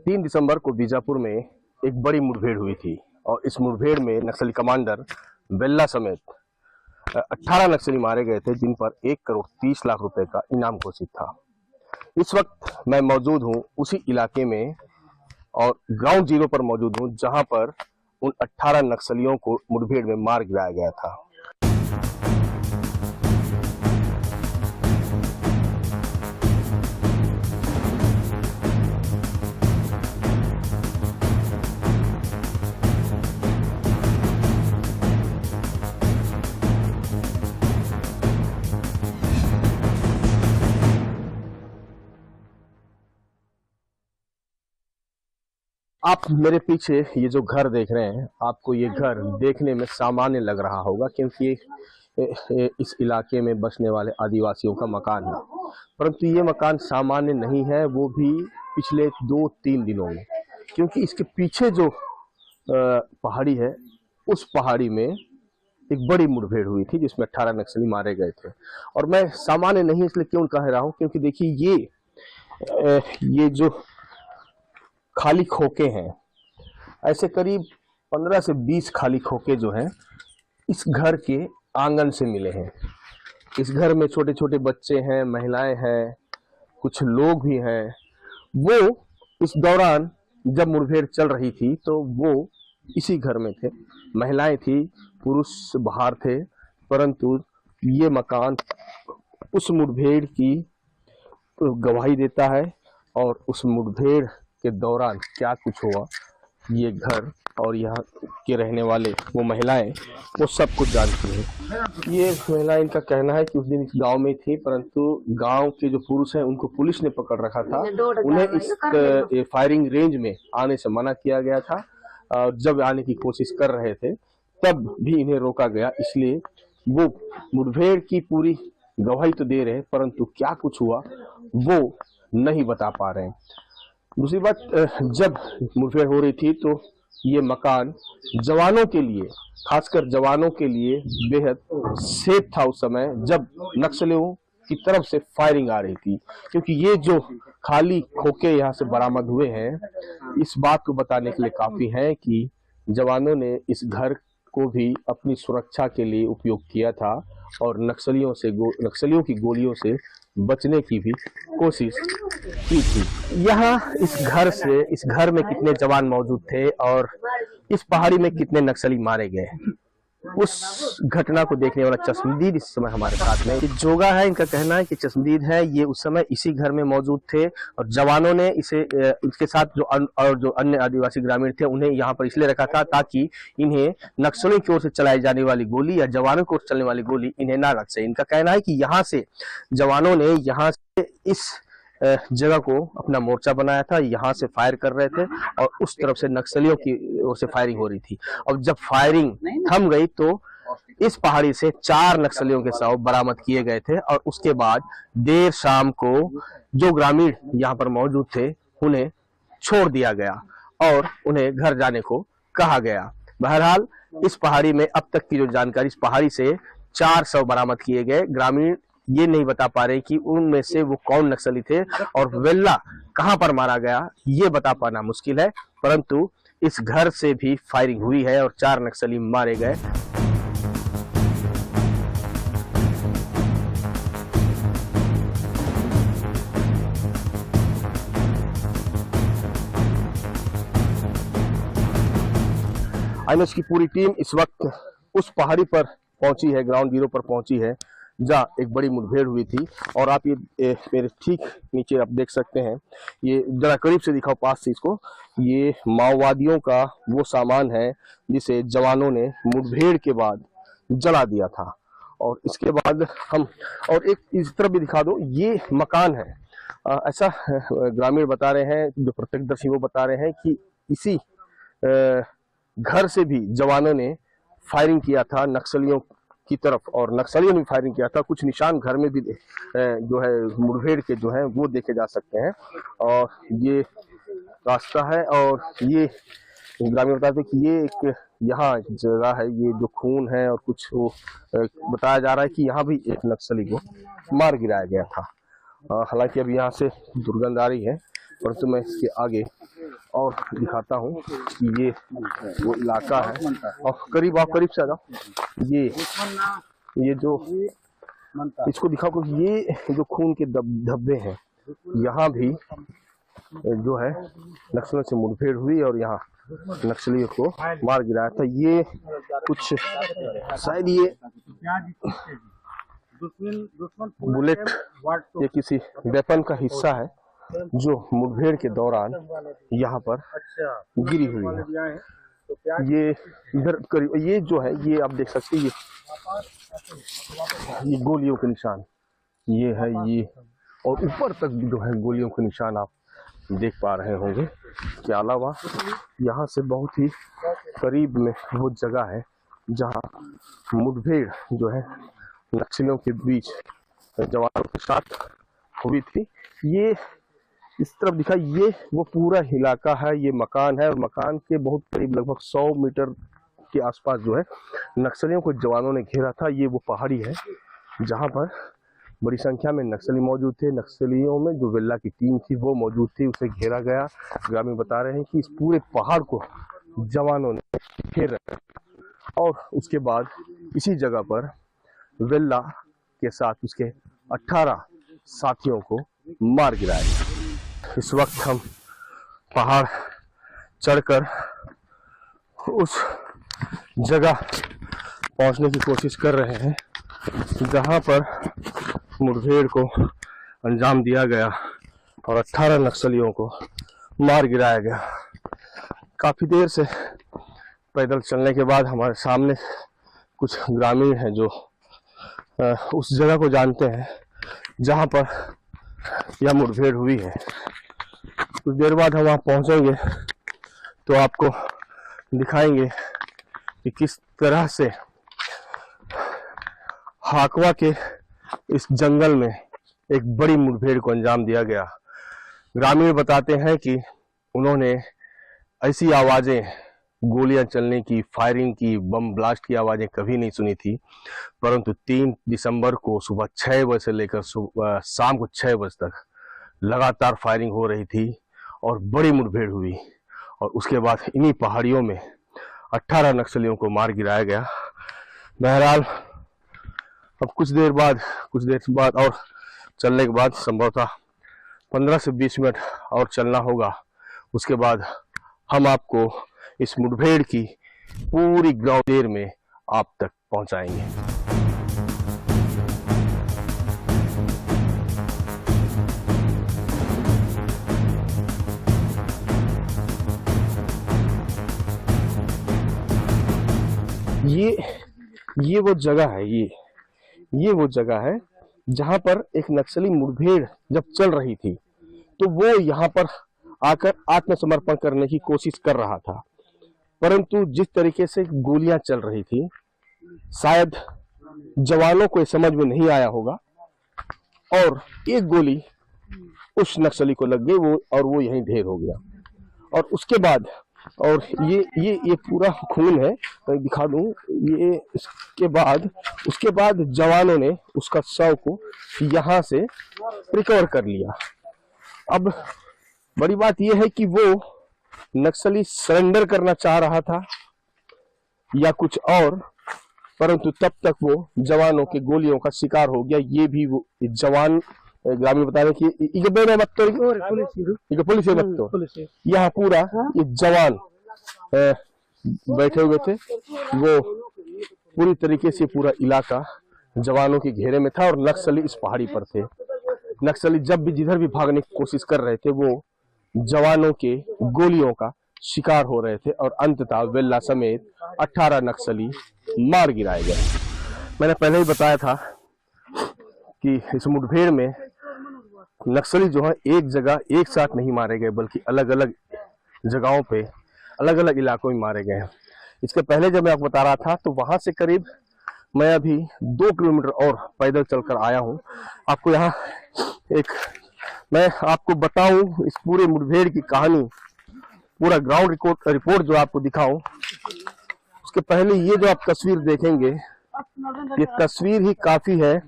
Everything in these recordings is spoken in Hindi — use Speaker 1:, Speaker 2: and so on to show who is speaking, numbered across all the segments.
Speaker 1: 3 दिसंबर को बीजापुर में एक बड़ी मुठभेड़ हुई थी और इस मुठभेड़ में नक्सली कमांडर बेल्ला समेत 18 नक्सली मारे गए थे, जिन पर 1 करोड़ 30 लाख रुपए का इनाम घोषित था। इस वक्त मैं मौजूद हूं उसी इलाके में और ग्राउंड जीरो पर मौजूद हूं, जहां पर उन 18 नक्सलियों को मुठभेड़ में मार गिराया गया था। आप मेरे पीछे ये जो घर देख रहे हैं, आपको ये घर देखने में सामान्य लग रहा होगा, क्योंकि इस इलाके में बसने वाले आदिवासियों का मकान है। परंतु ये मकान सामान्य नहीं है, वो भी पिछले 2-3 दिनों में, क्योंकि इसके पीछे जो पहाड़ी है, उस पहाड़ी में एक बड़ी मुठभेड़ हुई थी जिसमें 18 नक्सली मारे गए थे। और मैं सामान्य नहीं इसलिए क्यों कह रहा हूँ, क्योंकि देखिए ये जो खाली खोखे हैं, ऐसे करीब 15 से 20 खाली खोखे जो हैं इस घर के आंगन से मिले हैं। इस घर में छोटे छोटे बच्चे हैं, महिलाएं हैं, कुछ लोग भी हैं। वो इस दौरान जब मुठभेड़ चल रही थी तो वो इसी घर में थे। महिलाएं थी, पुरुष बाहर थे, परंतु ये मकान उस मुठभेड़ की गवाही देता है। और उस मुठभेड़ के दौरान क्या कुछ हुआ, ये घर और यहाँ के रहने वाले वो महिलाएं वो सब कुछ जानती हैं। ये महिलाएं, इनका कहना है कि उस दिन इस गांव में थी, परंतु गांव के जो पुरुष हैं उनको पुलिस ने पकड़ रखा था। उन्हें इस फायरिंग रेंज में आने से मना किया गया था। जब आने की कोशिश कर रहे थे तब भी इन्हें रोका गया। इसलिए वो मुठभेड़ की पूरी गवाही तो दे रहे हैं, परंतु क्या कुछ हुआ वो नहीं बता पा रहे हैं। दूसरी बात, जब मुठभेड़ हो रही थी तो ये मकान जवानों के लिए, खासकर जवानों के लिए बेहद सेफ था उस समय जब नक्सलियों की तरफ से फायरिंग आ रही थी। क्योंकि ये जो खाली खोखे यहाँ से बरामद हुए हैं, इस बात को बताने के लिए काफी है कि जवानों ने इस घर को भी अपनी सुरक्षा के लिए उपयोग किया था और नक्सलियों की गोलियों से बचने की भी कोशिश की थी। यहाँ इस घर में कितने जवान मौजूद थे और इस पहाड़ी में कितने नक्सली मारे गए, उस घटना को देखने वाला चश्मदीद इस समय हमारे साथ में जोगा है। इनका कहना है कि चश्मदीद है, ये उस समय इसी घर में मौजूद थे और जवानों ने इसके साथ जो अन्य आदिवासी ग्रामीण थे उन्हें यहाँ पर इसलिए रखा था ताकि इन्हें नक्सलियों की ओर से चलाई जाने वाली गोली या जवानों की ओर से चलने वाली गोली इन्हें ना लग सके। इनका कहना है कि यहाँ से जवानों ने यहाँ से इस जगह को अपना मोर्चा बनाया था, यहाँ से फायर कर रहे थे और उस तरफ से नक्सलियों की ओर से फायरिंग हो रही थी। और जब फायरिंग थम गई तो इस पहाड़ी से 4 नक्सलियों के शव बरामद किए गए थे और उसके बाद देर शाम को जो ग्रामीण यहाँ पर मौजूद थे उन्हें छोड़ दिया गया और उन्हें घर जाने को कहा गया। बहरहाल इस पहाड़ी में अब तक की जो जानकारी, इस पहाड़ी से 4 शव बरामद किए गए। ग्रामीण ये नहीं बता पा रहे कि उनमें से वो कौन नक्सली थे और वेल्ला कहां पर मारा गया, ये बता पाना मुश्किल है। परंतु इस घर से भी फायरिंग हुई है और 4 नक्सली मारे गए। आईएनएस की पूरी टीम इस वक्त उस पहाड़ी पर पहुंची है, ग्राउंड जीरो पर पहुंची है, जहाँ एक बड़ी मुठभेड़ हुई थी। और आप ये मेरे ठीक नीचे आप देख सकते हैं, ये जरा करीब से दिखाओ पास से इसको, ये माओवादियों का वो सामान है जिसे जवानों ने मुठभेड़ के बाद जला दिया था। और इसके बाद हम और एक इस तरफ भी दिखा दो, ये मकान है। ऐसा ग्रामीण बता रहे हैं, जो प्रत्यक्षदर्शी वो बता रहे हैं कि इसी घर से भी जवानों ने फायरिंग किया था नक्सलियों की तरफ और नक्सलियों ने फायरिंग किया था। कुछ निशान घर में भी जो है मुठभेड़ के जो है वो देखे जा सकते हैं। और ये रास्ता है और ये ग्रामीण बताते हैं कि ये एक यहाँ जगह है, ये जो खून है और कुछ वो बताया जा रहा है कि यहाँ भी एक नक्सली को मार गिराया गया था। हालांकि अब यहाँ से दुर्गंध आ रही है, परंतु मैं इसके आगे और दिखाता हूँ कि ये वो इलाका है। और करीब आप करीब से आ जाओ। ये जो इसको दिखाओ कि ये जो खून के धब्बे हैं, यहाँ भी जो है नक्सलियों से मुठभेड़ हुई और यहाँ नक्सलियों को मार गिराया था। ये कुछ शायद ये बुलेट ये किसी वेपन का हिस्सा है जो मुठभेड़ के दौरान यहाँ पर गिरी हुई है। ये इधर करीब ये जो है ये आप देख सकते हैं, ये गोलियों के निशान ये है, ये और ऊपर तक जो है गोलियों के निशान आप देख पा रहे होंगे। के अलावा यहाँ से बहुत ही करीब में वो जगह है जहाँ मुठभेड़ जो है नक्सलियों के बीच जवानों के साथ हुई थी। ये इस तरफ दिखा, ये वो पूरा इलाका है, ये मकान है और मकान के बहुत करीब लगभग 100 मीटर के आसपास जो है नक्सलियों को जवानों ने घेरा था। ये वो पहाड़ी है जहाँ पर बड़ी संख्या में नक्सली मौजूद थे। नक्सलियों में जो वेल्ला की टीम थी वो मौजूद थी, उसे घेरा गया। ग्रामीण बता रहे हैं कि इस पूरे पहाड़ को जवानों ने घेर रखा और उसके बाद इसी जगह पर वेल्ला के साथ उसके 18 साथियों को मार गिराया। इस वक्त हम पहाड़ चढ़कर उस जगह पहुंचने की कोशिश कर रहे हैं जहां पर मुठभेड़ को अंजाम दिया गया और 18 नक्सलियों को मार गिराया गया। काफी देर से पैदल चलने के बाद हमारे सामने कुछ ग्रामीण हैं जो उस जगह को जानते हैं जहां पर यह मुठभेड़ हुई है। कुछ देर बाद हम वहां पहुंचेंगे तो आपको दिखाएंगे कि किस तरह से हाकवा के इस जंगल में एक बड़ी मुठभेड़ को अंजाम दिया गया। ग्रामीण बताते हैं कि उन्होंने ऐसी आवाजें, गोलियां चलने की, फायरिंग की, बम ब्लास्ट की आवाजें कभी नहीं सुनी थी। परंतु 3 दिसंबर को सुबह 6 बजे से लेकर शाम को 6 बजे तक लगातार फायरिंग हो रही थी और बड़ी मुठभेड़ हुई और उसके बाद इन्हीं पहाड़ियों में 18 नक्सलियों को मार गिराया गया। बहरहाल अब कुछ देर बाद और चलने के बाद संभवतः 15 से 20 मिनट और चलना होगा। उसके बाद हम आपको इस मुठभेड़ की पूरी ग्राउंड में आप तक पहुंचाएंगे। ये वो जगह है, ये वो जगह है जहां पर एक नक्सली मुठभेड़ जब चल रही थी तो वो यहाँ पर आकर आत्मसमर्पण करने की कोशिश कर रहा था। परंतु जिस तरीके से गोलियां चल रही थी शायद जवानों को समझ में नहीं आया होगा और एक गोली उस नक्सली को लग गई और वो यहीं ढेर हो गया। और उसके बाद और ये पूरा खून है, मैं दिखा दूं। ये उसके बाद जवानों ने उसका शव को यहाँ से रिकवर कर लिया। अब बड़ी बात यह है कि वो नक्सली सरेंडर करना चाह रहा था या कुछ और, परंतु तब तक वो जवानों के गोलियों का शिकार हो गया। ये भी वो जवान ग्रामीण बता रहे कि पुलिस यहाँ पूरा ये जवान बैठे हुए थे। वो पूरी तरीके से पूरा इलाका जवानों के घेरे में था और नक्सली इस पहाड़ी पर थे। नक्सली जब भी जिधर भी भागने की कोशिश कर रहे थे वो जवानों के गोलियों का शिकार हो रहे थे और अंततः वेल्ला समेत 18 नक्सली मार गिराए गए। मैंने पहले ही बताया था कि इस मुठभेड़ में नक्सली जो है एक जगह एक साथ नहीं मारे गए बल्कि अलग अलग जगहों पे अलग अलग इलाकों में मारे गए हैं। इसके पहले जब मैं आपको बता रहा था तो वहां से करीब मैं अभी 2 किलोमीटर और पैदल चलकर आया हूं। आपको यहाँ मैं आपको बताऊं इस पूरे मुठभेड़ की कहानी, पूरा ग्राउंड रिपोर्ट जो आपको दिखाऊं। उसके पहले ये जो आप तस्वीर देखेंगे ये तस्वीर ही काफी है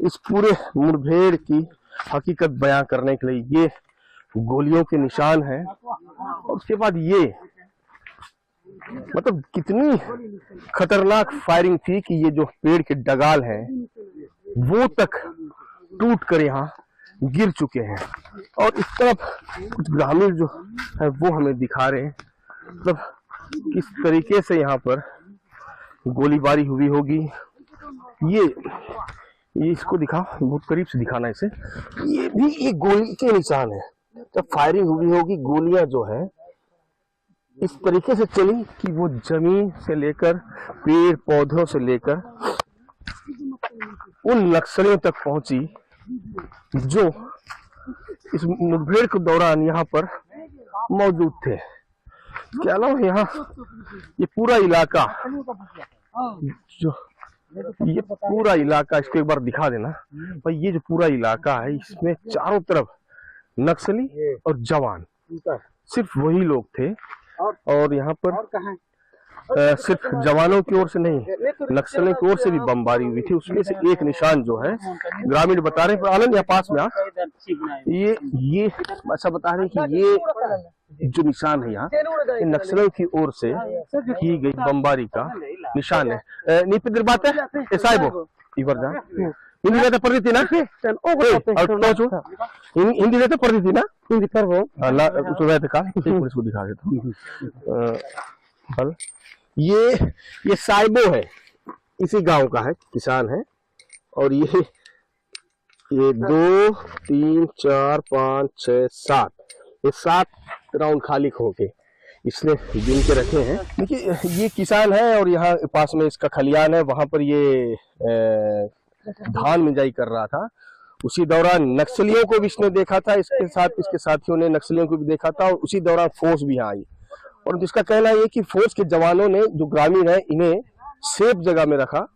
Speaker 1: इस पूरे मुठभेड़ की हकीकत बयां करने के लिए। ये गोलियों के निशान हैं। और उसके बाद ये मतलब कितनी खतरनाक फायरिंग थी कि ये जो पेड़ के डगाल हैं वो तक टूट कर यहाँ गिर चुके हैं। और इस तरफ कुछ ग्रामीण जो है वो हमें दिखा रहे हैं मतलब किस तरीके से यहाँ पर गोलीबारी हुई होगी। ये इसको दिखा, बहुत करीब से दिखाना इसे। ये भी एक गोली के निशान है। जब फायरिंग हुई होगी, गोलियां जो है इस तरीके से चली कि वो जमीन से लेकर पेड़ पौधों से लेकर उन नक्सलियों तक पहुंची जो इस मुठभेड़ के दौरान यहाँ पर मौजूद थे। इसके अलावा यहाँ ये पूरा इलाका जो ये पूरा इलाका, इसको एक बार दिखा देना भाई। ये जो पूरा इलाका है इसमें चारों तरफ नक्सली और जवान, सिर्फ वही लोग थे। और यहाँ पर सिर्फ जवानों की ओर से नहीं, नक्सलियों की ओर से भी बमबारी हुई थी। उसमें से एक निशान जो है ग्रामीण बता रहे हैं, आनंद यहाँ पास में ये ऐसा बता रहे हैं कि ये जो निशान है यहाँ नक्सलियों की ओर से की गई बमबारी का निशान है। नीपिदर बात है ऐसा है वो इवर जा हिंदी रहता पढ़ती थी ना, हिंदी रहता पढ़ती थी ना, हिंदी पर वो इसको दिखा देता हूँ। ये साइबो है, इसी गांव का है, किसान है। और ये 2 3 4 5 6 7 ये 7 राउंड खाली होके इसने गिन के रखे हैं। देखिए ये किसान है और यहाँ पास में इसका खलियान है। वहां पर ये धान मिंजाई कर रहा था। उसी दौरान नक्सलियों को भी इसने देखा था, इसके साथ इसके साथियों ने नक्सलियों को भी देखा था। और उसी दौरान फोर्स भी यहाँ आई। और जिसका कहना है कि फोर्स के जवानों ने, जो ग्रामीण है, इन्हें सेफ जगह में रखा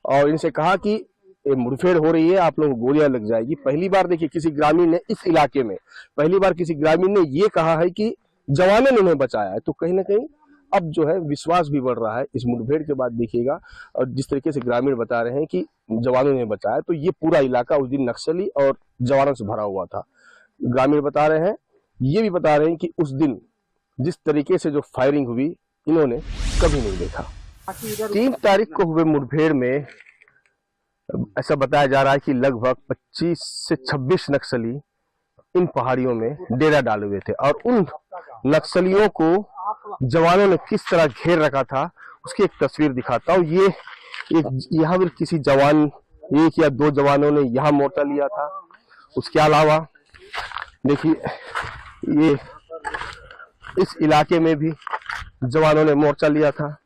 Speaker 1: और इनसे कहा कि मुठभेड़ हो रही है, आप लोगों को गोलियां लग जाएगी। पहली बार देखिए किसी ग्रामीण ने इस इलाके में, पहली बार किसी ग्रामीण ने ये कहा है कि जवानों ने उन्हें बचाया है। तो कहीं ना कहीं अब जो है विश्वास भी बढ़ रहा है इस मुठभेड़ के बाद। देखिएगा और जिस तरीके से ग्रामीण बता रहे हैं कि जवानों ने बचाया, तो ये पूरा इलाका उस दिन नक्सली और जवानों से भरा हुआ था। ग्रामीण बता रहे हैं, ये भी बता रहे हैं कि उस दिन जिस तरीके से जो फायरिंग हुई इन्होंने कभी नहीं देखा। 3 तारीख को हुए मुठभेड़ में ऐसा बताया जा रहा है कि लगभग 25 से 26 नक्सली इन पहाड़ियों में डेरा डाले हुए थे। और उन नक्सलियों को जवानों ने किस तरह घेर रखा था उसकी एक तस्वीर दिखाता हूँ। ये यहाँ पर किसी जवान, 1 या 2 जवानों ने यहाँ मोर्चा लिया था। उसके अलावा देखिए ये इस इलाके में भी जवानों ने मोर्चा लिया था।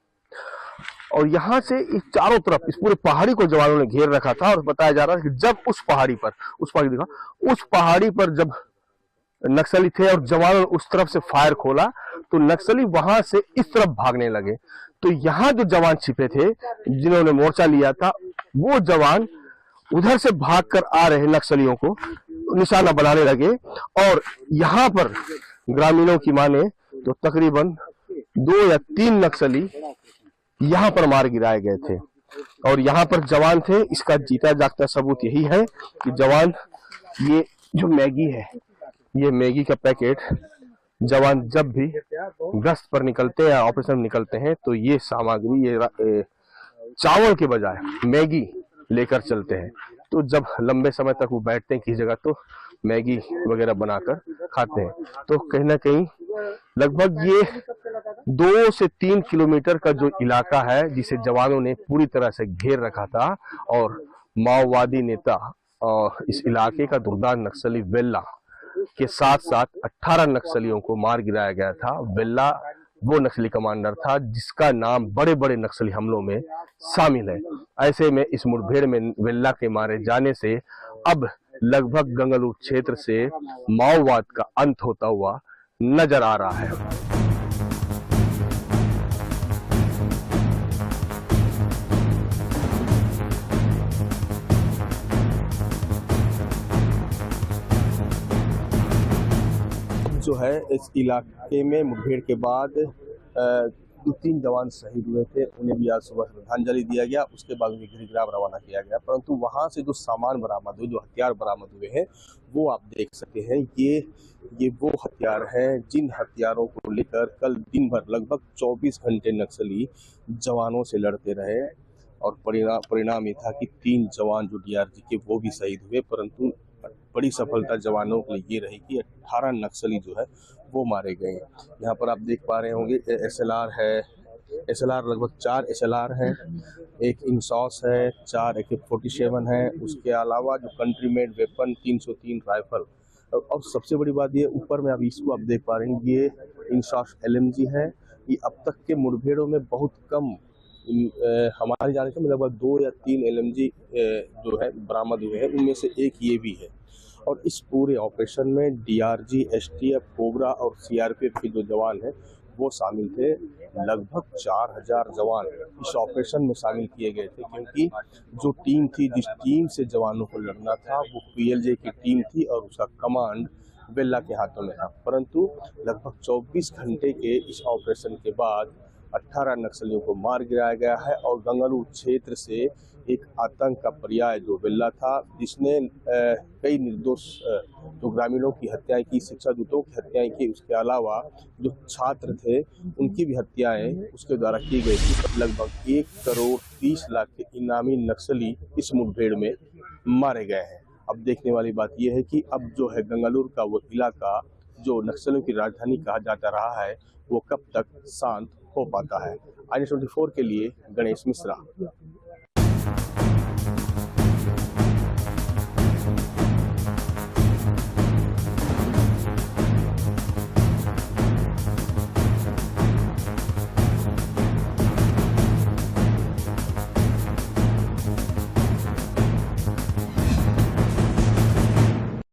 Speaker 1: और यहाँ से इस चारों तरफ इस पूरे पहाड़ी को जवानों ने घेर रखा था। और बताया जा रहा है कि जब उस पहाड़ी पर जब नक्सली थे और जवानों ने उस तरफ से फायर खोला तो नक्सली वहां से इस तरफ भागने लगे। तो यहाँ जो जवान छिपे थे जिन्होंने मोर्चा लिया था, वो जवान उधर से भागकर आ रहे नक्सलियों को निशाना बनाने लगे। और यहाँ पर ग्रामीणों की माने तो तकरीबन 2 या 3 नक्सली यहाँ पर मार गिराए गए थे। और यहाँ पर जवान थे। इसका जीता जागता सबूत यही है कि जवान, ये जो मैगी है, ये मैगी का पैकेट जवान जब भी गश्त पर निकलते हैं या ऑपरेशन में निकलते हैं तो ये सामग्री, ये चावल के बजाय मैगी लेकर चलते हैं। तो जब लंबे समय तक वो बैठते हैं किसी जगह तो मैगी वगैरह बनाकर खाते हैं। तो कहीं ना कहीं लगभग ये 2 से 3 किलोमीटर का जो इलाका है जिसे जवानों ने पूरी तरह से घेर रखा था। और माओवादी नेता और इस इलाके का दुर्दार नक्सली वेल्ला के साथ साथ 18 नक्सलियों को मार गिराया गया था। वेल्ला वो नक्सली कमांडर था जिसका नाम बड़े बड़े नक्सली हमलों में शामिल है। ऐसे में इस मुठभेड़ में वेल्ला के मारे जाने से अब लगभग गंगलूर क्षेत्र से माओवाद का अंत होता हुआ नजर आ रहा है। जो है इस इलाके में मुठभेड़ के बाद जो 3 जवान शहीद हुए थे उन्हें भी आज सुबह श्रद्धांजलि दिया गया, उसके बाद उन्हें गृहग्राम रवाना किया गया। परंतु वहां से जो सामान बरामद हुए, जो हथियार बरामद हुए हैं, वो आप देख सकते हैं। ये वो हथियार हैं जिन हथियारों को लेकर कल दिन भर लगभग 24 घंटे नक्सली जवानों से लड़ते रहे और परिणाम ये था कि 3 जवान जो डीआरजी के वो भी शहीद हुए। परंतु बड़ी सफलता जवानों के लिए ये रही कि 18 नक्सली जो है वो मारे गए। यहाँ पर आप देख पा रहे होंगे एसएलआर है, एसएलआर लगभग 4 एसएलआर हैं, एक इंसॉस है, 4 AK-47 है, उसके अलावा जो कंट्री मेड वेपन 303 राइफल। अब सबसे बड़ी बात ये ऊपर में इसको आप देख पा रहे हैं, ये इंसॉस LMG है। ये अब तक के मुठभेड़ों में बहुत कम हमारे जाने से लगभग 2 या 3 LMG जो है बरामद हुए हैं, उनमें से एक ये भी है। और इस पूरे ऑपरेशन में DRG, STF, कोबरा और CRPF के जो जवान हैं वो शामिल थे। लगभग 4000 जवान इस ऑपरेशन में शामिल किए गए थे, क्योंकि जो टीम थी, जिस टीम से जवानों को लड़ना था, वो PLJ की टीम थी और उसका कमांड बेल्ला के हाथों में था। परंतु लगभग 24 घंटे के इस ऑपरेशन के बाद 18 नक्सलियों को मार गिराया गया है और गंगालूर क्षेत्र से एक आतंक का पर्याय जो बेल्ला था, जिसने कई निर्दोष जो ग्रामीणों की हत्याएं की, शिक्षा दूतों की हत्याएं की, उसके अलावा जो छात्र थे उनकी भी हत्याएं उसके द्वारा की गई थी। लगभग 1 करोड़ 30 लाख के इनामी नक्सली इस मुठभेड़ में मारे गए हैं। अब देखने वाली बात यह है कि अब जो है गंगालूर का वो इलाका जो नक्सलियों की राजधानी कहा जाता रहा है, वो कब तक शांत हो पाता है। INS 24 के लिए गणेश मिश्रा।